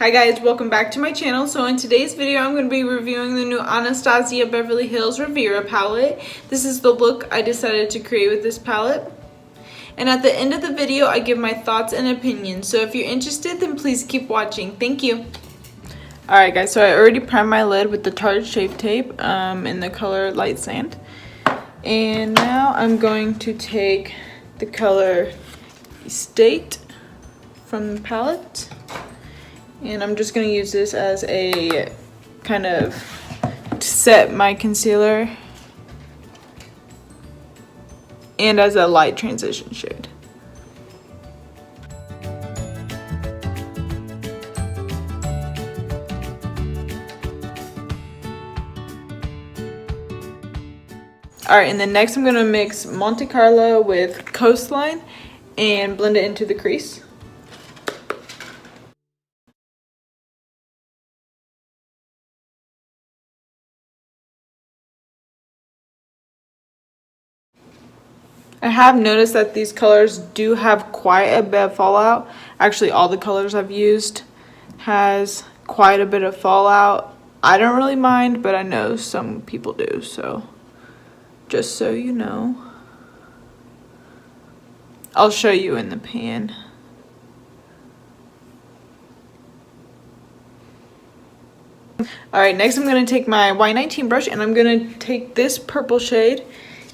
Hi guys, welcome back to my channel. So in today's video, I'm going to be reviewing the new Anastasia Beverly Hills Riviera palette. This is the look I decided to create with this palette. And at the end of the video, I give my thoughts and opinions. So if you're interested, then please keep watching. Thank you. Alright guys, so I already primed my lid with the Tarte Shape Tape in the color Light Sand. And now I'm going to take the color State from the palette. And I'm just going to use this as a kind of to set my concealer and as a light transition shade. Alright, and then next I'm going to mix Monte Carlo with Coastline and blend it into the crease. I have noticed that these colors do have quite a bit of fallout. Actually, all the colors I've used has quite a bit of fallout. I don't really mind, but I know some people do, so just so you know. I'll show you in the pan. Alright, next I'm going to take my Y19 brush and I'm going to take this purple shade.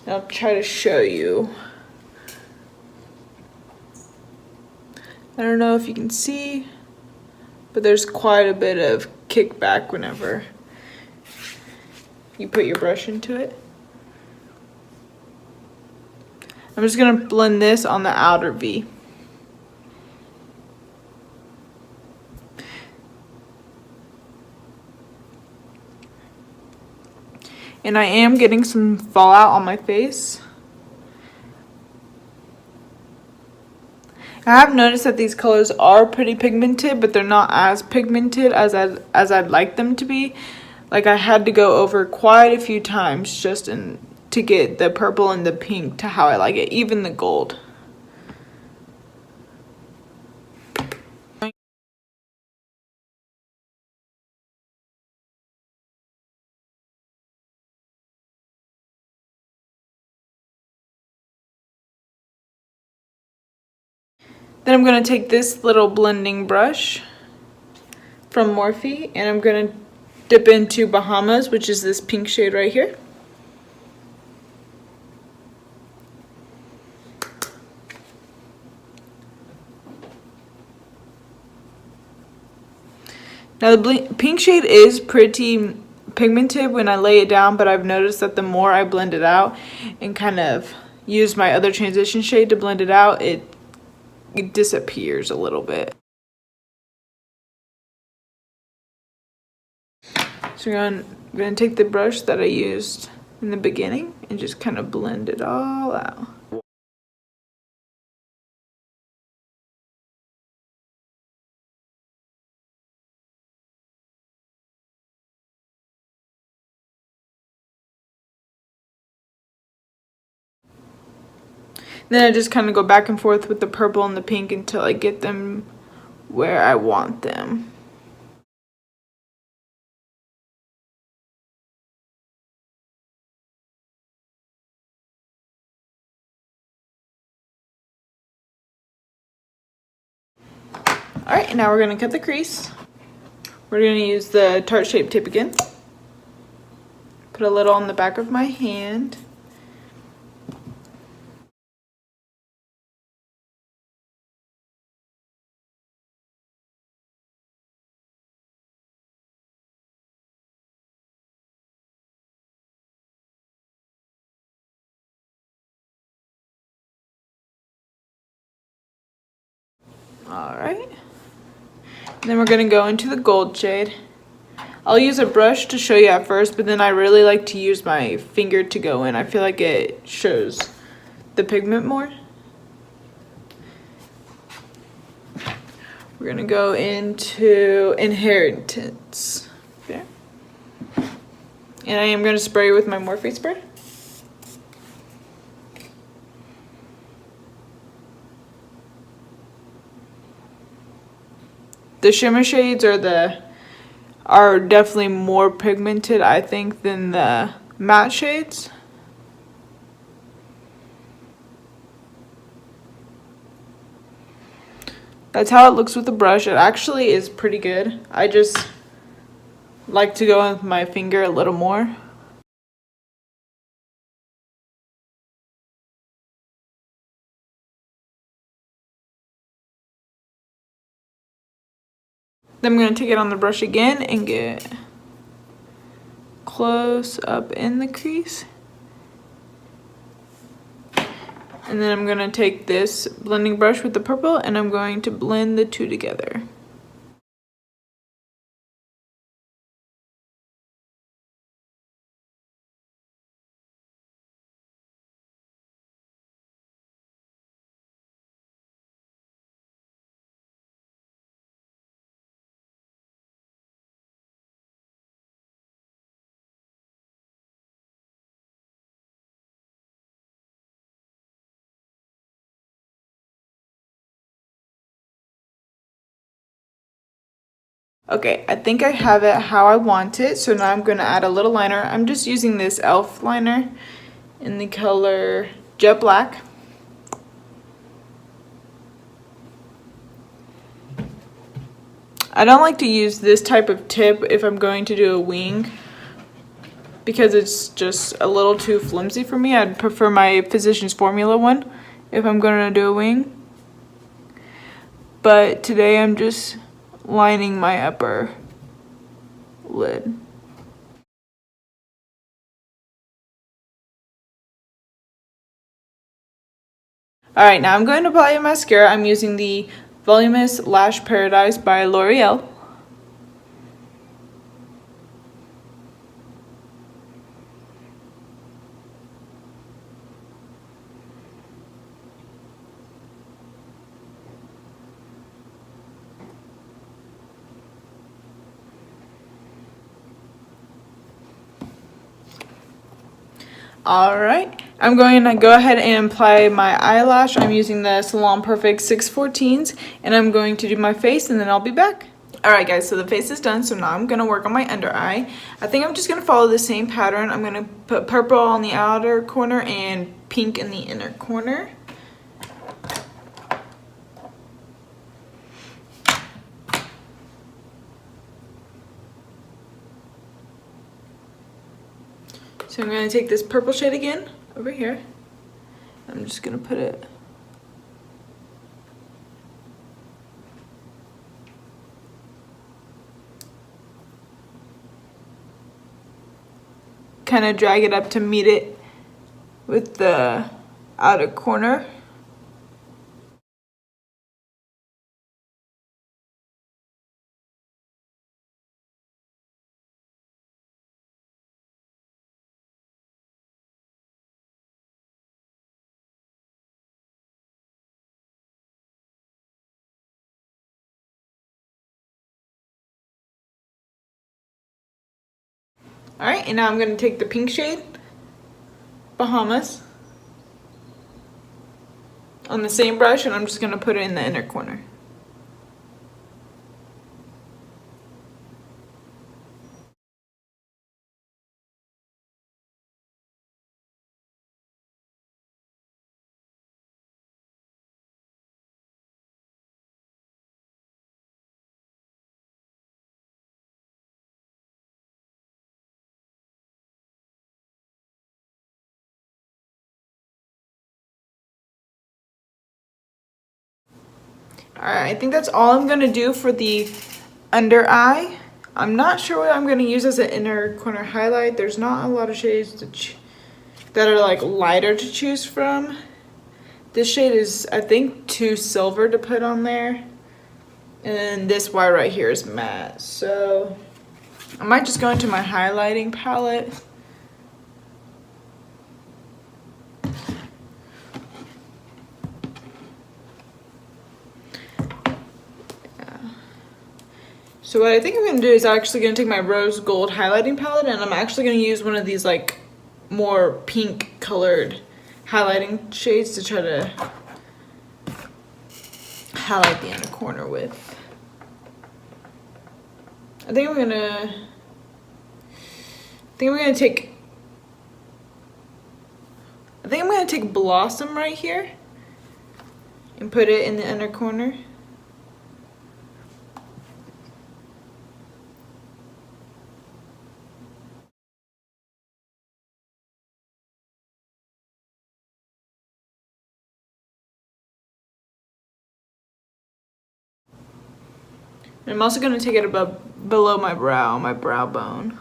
I'll try to show you. I don't know if you can see, but there's quite a bit of kickback whenever you put your brush into it. I'm just going to blend this on the outer V. And I am getting some fallout on my face. I have noticed that these colors are pretty pigmented, but they're not as pigmented as I'd like them to be. Like, I had to go over quite a few times just to get the purple and the pink to how I like it, even the gold. Then I'm going to take this little blending brush from Morphe and I'm going to dip into Bahamas, which is this pink shade right here. Now the pink shade is pretty pigmented when I lay it down, but I've noticed that the more I blend it out and kind of use my other transition shade to blend it out, it disappears a little bit. So I'm going to take the brush that I used in the beginning and just kind of blend it all out. Then I just kind of go back and forth with the purple and the pink until I get them where I want them. Alright, now we're going to cut the crease. We're going to use the Tarte Shape Tape again. Put a little on the back of my hand. Alright. Then we're going to go into the gold shade. I'll use a brush to show you at first, but then I really like to use my finger to go in. I feel like it shows the pigment more. We're going to go into Inheritance. There. And I am going to spray with my Morphe spray. the shimmer shades are definitely more pigmented, I think, than the matte shades. That's how it looks with the brush. It actually is pretty good. I just like to go in with my finger a little more. Then I'm going to take it on the brush again and get close up in the crease. And then I'm going to take this blending brush with the purple and I'm going to blend the two together. Okay, I think I have it how I want it, so now I'm going to add a little liner. I'm just using this e.l.f. liner in the color Jet Black. I don't like to use this type of tip if I'm going to do a wing because it's just a little too flimsy for me. I'd prefer my Physicians Formula one if I'm going to do a wing. But today I'm just lining my upper lid. Alright, now I'm going to apply a mascara. I'm using the Voluminous Lash Paradise by L'Oreal. Alright, I'm going to go ahead and apply my eyelash. I'm using the Salon Perfect 614s and I'm going to do my face and then I'll be back. Alright guys, so the face is done, so now I'm going to work on my under eye. I think I'm just going to follow the same pattern. I'm going to put purple on the outer corner and pink in the inner corner. So I'm going to take this purple shade again over here. I'm just going to put it kind of drag it up to meet it with the outer corner. Alright, and now I'm going to take the pink shade, Bahamas, on the same brush, and I'm just going to put it in the inner corner. Alright, I think that's all I'm going to do for the under eye. I'm not sure what I'm going to use as an inner corner highlight. There's not a lot of shades that are like lighter to choose from. This shade is, I think, too silver to put on there. And then this white right here is matte. So I might just go into my highlighting palette. So what I think I'm going to do is I'm actually going to take my rose gold highlighting palette and I'm actually going to use one of these like more pink colored highlighting shades to try to highlight the inner corner with. I think I'm gonna take Blossom right here and put it in the inner corner. And I'm also going to take it below my brow bone.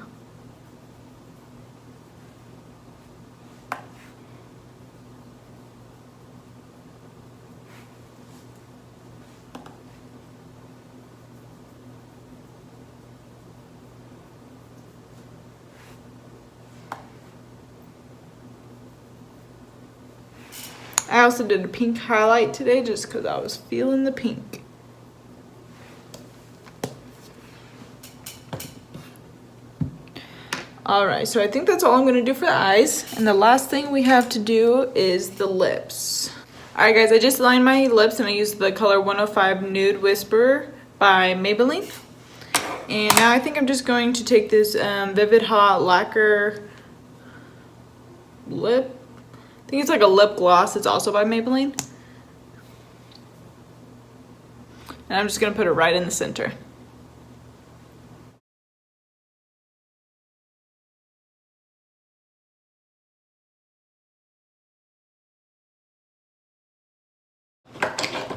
I also did a pink highlight today just because I was feeling the pink. Alright, so I think that's all I'm going to do for the eyes. And the last thing we have to do is the lips. Alright guys, I just lined my lips and I used the color 105 Nude Whisperer by Maybelline. And now I think I'm just going to take this Vivid Hot Lacquer lip. I think it's like a lip gloss. It's also by Maybelline. And I'm just going to put it right in the center.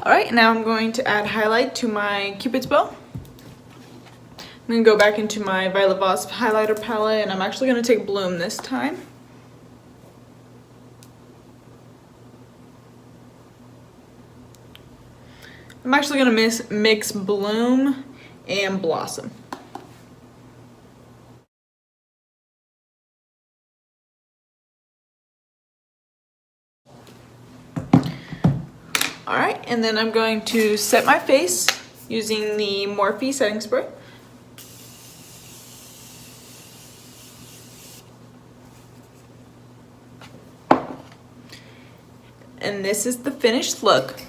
Alright, now I'm going to add highlight to my Cupid's bow. I'm going to go back into my Violet Voss highlighter palette, and I'm actually going to take Bloom this time. I'm actually going to mix Bloom and Blossom. Alright, and then I'm going to set my face using the Morphe setting spray. And this is the finished look.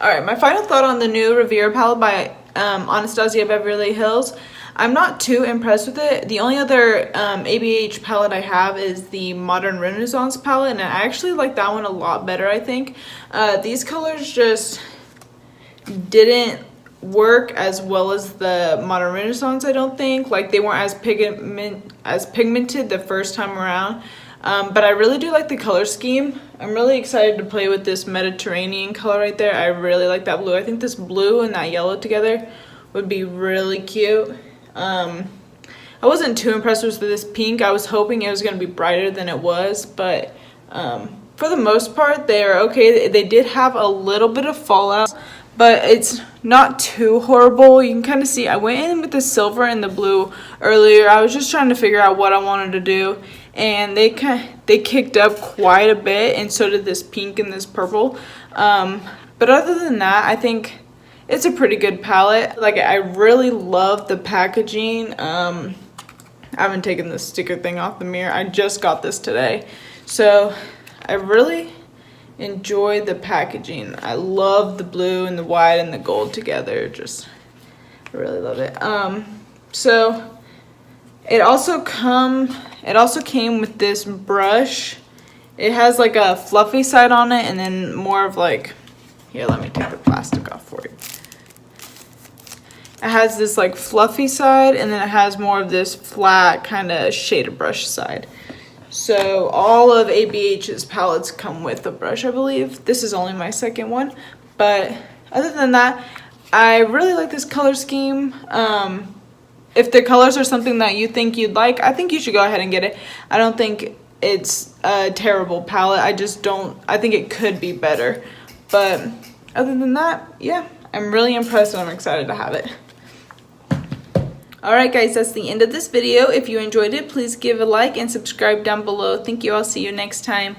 Alright, my final thought on the new Riviera palette by Anastasia Beverly Hills. I'm not too impressed with it. The only other ABH palette I have is the Modern Renaissance palette, and I actually like that one a lot better, I think. These colors just didn't work as well as the Modern Renaissance, I don't think. Like, they weren't as pigmented the first time around. But I really do like the color scheme. I'm really excited to play with this Mediterranean color right there. I really like that blue. I think this blue and that yellow together would be really cute. I wasn't too impressed with this pink. I was hoping it was going to be brighter than it was, but for the most part, they are okay. They did have a little bit of fallout, but it's not too horrible. You can kind of see I went in with the silver and the blue earlier. I was just trying to figure out what I wanted to do, and they kicked up quite a bit, and so did this pink and this purple. But other than that, I think it's a pretty good palette. Like, I really love the packaging. I haven't taken the sticker thing off the mirror. I just got this today, so I really enjoy the packaging. I love the blue and the white and the gold together. Just, I really love it. So it also came with this brush. It has like a fluffy side on it, and then more of like, here, let me take the plastic off for you. It has this like fluffy side, and then it has more of this flat kind of shaded brush side. So all of ABH's palettes come with a brush, I believe. This is only my second one, but other than that, I really like this color scheme. If the colors are something that you think you'd like, I think you should go ahead and get it. I don't think it's a terrible palette. I think it could be better. But other than that, yeah, I'm really impressed and I'm excited to have it. Alright guys, that's the end of this video. If you enjoyed it, please give a like and subscribe down below. Thank you. I'll see you next time.